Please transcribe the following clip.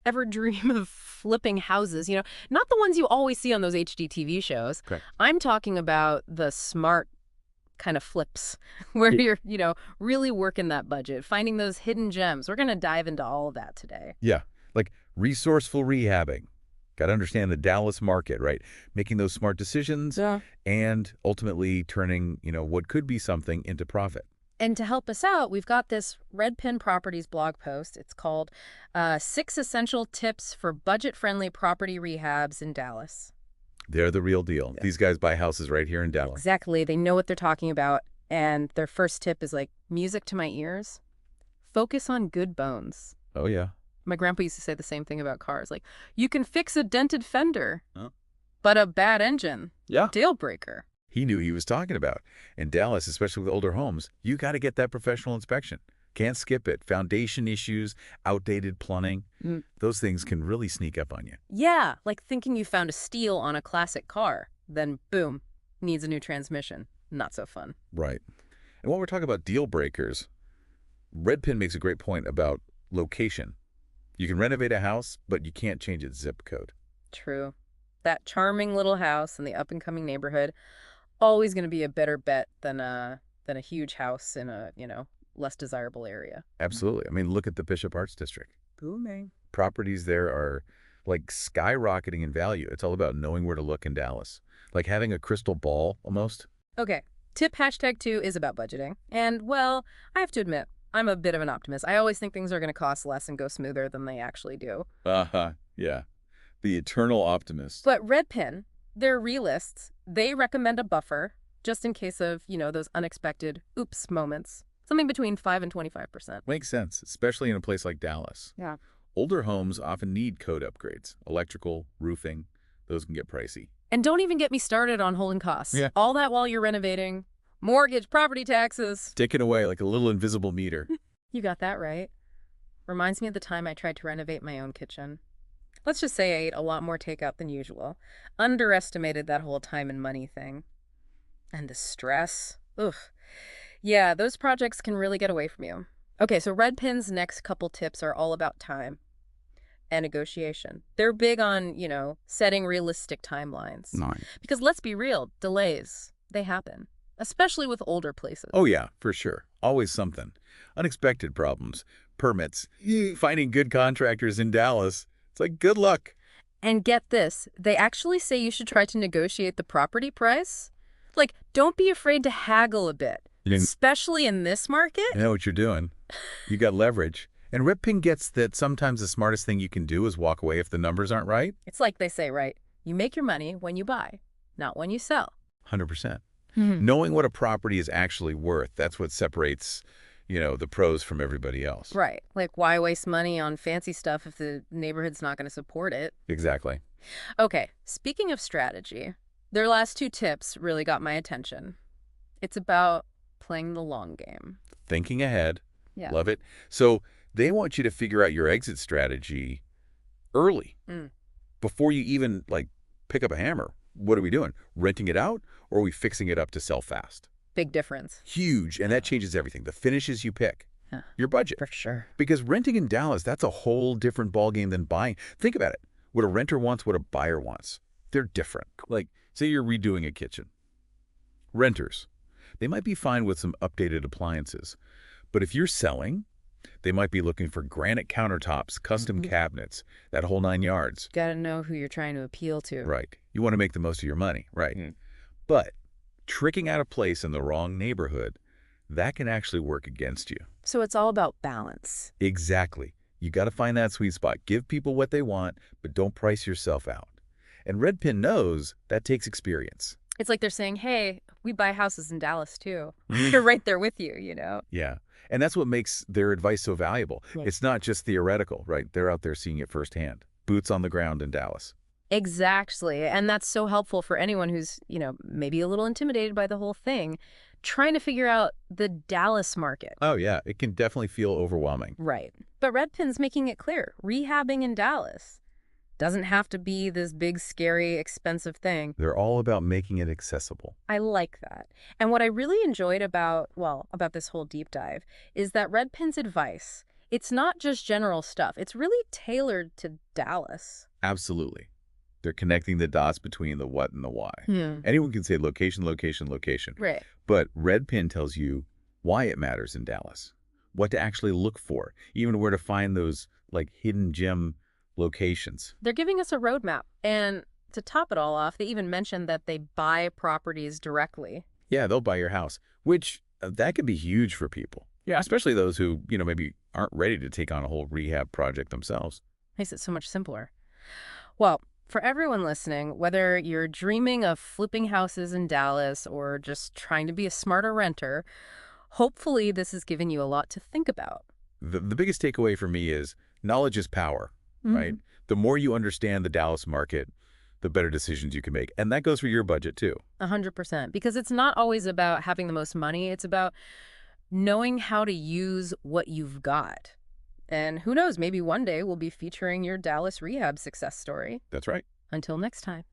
ever dream of flipping houses, not the ones you always see on those HD TV shows. Correct. I'm talking about the smart kind of flips where you're, really working that budget, finding those hidden gems. We're going to dive into all of that today. Yeah, like resourceful rehabbing. Got to understand the Dallas market, right? Making those smart decisions and ultimately turning, what could be something into profit. And to help us out, we've got this Redpin Properties blog post. It's called 6 Essential Tips for Budget-Friendly Property Rehabs in Dallas. They're the real deal. Yeah. These guys buy houses right here in Dallas. Exactly. They know what they're talking about. And their first tip is like, music to my ears. Focus on good bones. Oh, yeah. My grandpa used to say the same thing about cars. Like, you can fix a dented fender, but a bad engine. Yeah. Deal breaker. He knew he was talking about. In Dallas, especially with older homes, you got to get that professional inspection. Can't skip it. Foundation issues, outdated plumbing, those things can really sneak up on you. Yeah, like thinking you found a steal on a classic car. Then, boom, needs a new transmission. Not so fun. Right. And while we're talking about deal breakers, Redpin makes a great point about location. You can renovate a house, but you can't change its zip code. True. That charming little house in the up-and-coming neighborhood, always going to be a better bet than a huge house in a, less desirable area. Absolutely. I mean, look at the Bishop Arts District. Booming. Properties there are like skyrocketing in value. It's all about knowing where to look in Dallas. Like having a crystal ball almost. Okay. Tip #2 is about budgeting. And, well, I have to admit, I'm a bit of an optimist. I always think things are going to cost less and go smoother than they actually do. Yeah. The eternal optimist. But Redpin, they're realists. They recommend a buffer just in case of, those unexpected oops moments. Something between 5 and 25%. Makes sense, especially in a place like Dallas. Yeah. Older homes often need code upgrades. Electrical, roofing, those can get pricey. And don't even get me started on holding costs. Yeah. All that while you're renovating. Mortgage, property taxes. Ticking away like a little invisible meter. You got that right. Reminds me of the time I tried to renovate my own kitchen. Let's just say I ate a lot more takeout than usual. Underestimated that whole time and money thing. And the stress. Ugh. Yeah, those projects can really get away from you. Okay, so Redpin's next couple tips are all about time and negotiation. They're big on, setting realistic timelines. Nice. Because let's be real, delays, they happen, especially with older places. Oh, yeah, for sure. Always something. Unexpected problems, permits, finding good contractors in Dallas. It's like, good luck. And get this, they actually say you should try to negotiate the property price. Like, don't be afraid to haggle a bit. Especially in this market? I know what you're doing. You got leverage. And Redpin gets that sometimes the smartest thing you can do is walk away if the numbers aren't right. It's like they say, right? You make your money when you buy, not when you sell. 100%. Knowing what a property is actually worth, that's what separates, the pros from everybody else. Right. Like, why waste money on fancy stuff if the neighborhood's not going to support it? Exactly. Okay, speaking of strategy, their last 2 tips really got my attention. It's about playing the long game. Thinking ahead. Yeah. Love it. So they want you to figure out your exit strategy early. Before you even, pick up a hammer. What are we doing? Renting it out, or are we fixing it up to sell fast? Big difference. Huge, and that changes everything. The finishes you pick. Your budget. For sure. Because renting in Dallas, that's a whole different ballgame than buying. Think about it. What a renter wants, what a buyer wants. They're different. Like, say you're redoing a kitchen. Renters, they might be fine with some updated appliances. But if you're selling, they might be looking for granite countertops, custom cabinets, that whole 9 yards. Got to know who you're trying to appeal to. Right. You want to make the most of your money, right? But tricking out a place in the wrong neighborhood, that can actually work against you. So it's all about balance. Exactly. You got to find that sweet spot. Give people what they want, but don't price yourself out. And Redpin knows that takes experience. It's like they're saying, hey, we buy houses in Dallas too. We're right there with you, Yeah. And that's what makes their advice so valuable. Right. It's not just theoretical, right? They're out there seeing it firsthand. Boots on the ground in Dallas. Exactly. And that's so helpful for anyone who's, maybe a little intimidated by the whole thing, trying to figure out the Dallas market. Oh, yeah. It can definitely feel overwhelming. Right. But Redpin's making it clear. Rehabbing in Dallas doesn't have to be this big, scary, expensive thing. They're all about making it accessible. I like that. And what I really enjoyed about this whole deep dive is that Redpin's advice It's not just general stuff. It's really tailored to Dallas. Absolutely. They're connecting the dots between the what and the why. Hmm. Anyone can say location, location, location. Right. But Redpin tells you why it matters in Dallas, what to actually look for, even where to find those like hidden gem locations. They're giving us a roadmap. And to top it all off, they even mentioned that they buy properties directly. Yeah, they'll buy your house, which that could be huge for people. Yeah, especially those who, maybe aren't ready to take on a whole rehab project themselves. Makes it so much simpler. Well, for everyone listening, whether you're dreaming of flipping houses in Dallas or just trying to be a smarter renter, hopefully this has given you a lot to think about. The biggest takeaway for me is knowledge is power, right? Mhm. The more you understand the Dallas market, the better decisions you can make. And that goes for your budget too. 100%. Because it's not always about having the most money. It's about knowing how to use what you've got. And who knows, maybe one day we'll be featuring your Dallas rehab success story. That's right. Until next time.